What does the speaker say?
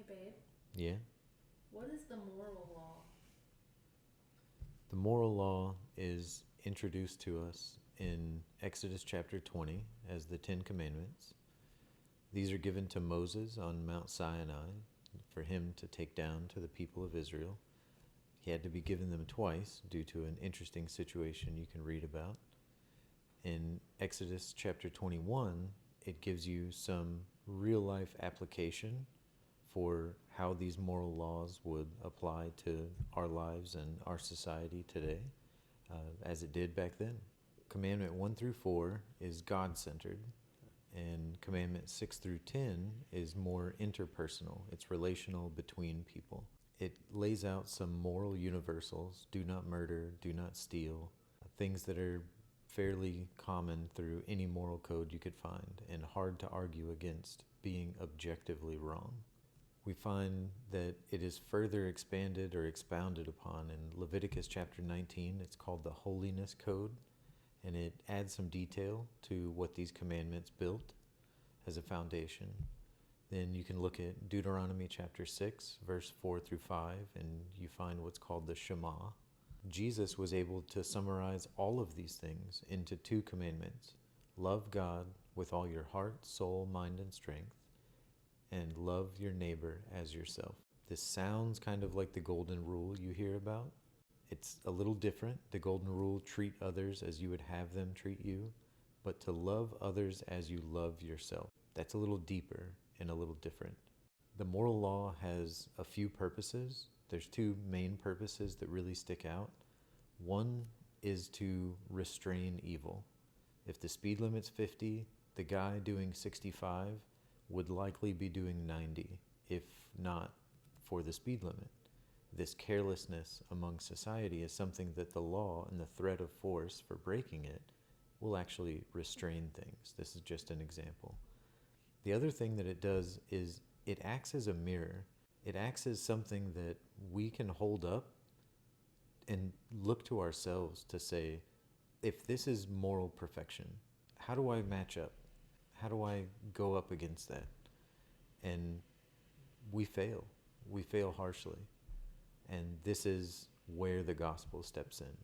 Hey, babe, Yeah. what is the moral law? The moral law is introduced to us in Exodus chapter 20 as the Ten Commandments. These are given to Moses on Mount Sinai for him to take down to the people of Israel. He had to be given them twice due to an interesting situation you can read about. In Exodus chapter 21, it gives you some real life application for how these moral laws would apply to our lives and our society today, as it did back then. Commandment 1 through 4 is God centered, and Commandment 6 through 10 is more interpersonal, it's relational between people. It lays out some moral universals: do not murder, do not steal, things that are fairly common through any moral code you could find and hard to argue against being objectively wrong. We find that it is further expanded or expounded upon in Leviticus chapter 19. It's called the Holiness Code, and it adds some detail to what these commandments built as a foundation. Then you can look at Deuteronomy chapter 6, verse 4 through 5, and you find what's called the Shema. Jesus was able to summarize all of these things into two commandments: love God with all your heart, soul, mind, and strength, and love your neighbor as yourself. This sounds kind of like the golden rule you hear about. It's a little different. The golden rule: treat others as you would have them treat you, but to love others as you love yourself. That's a little deeper and a little different. The moral law has a few purposes. There's two main purposes that really stick out. One is to restrain evil. If the speed limit's 50, the guy doing 65 would likely be doing 90, if not for the speed limit. This carelessness among society is something that the law and the threat of force for breaking it will actually restrain things. This is just an example. The other thing that it does is it acts as a mirror. It acts as something that we can hold up and look to ourselves to say, if this is moral perfection, how do I match up? How do I go up against that? And we fail. We fail harshly. And this is where the gospel steps in.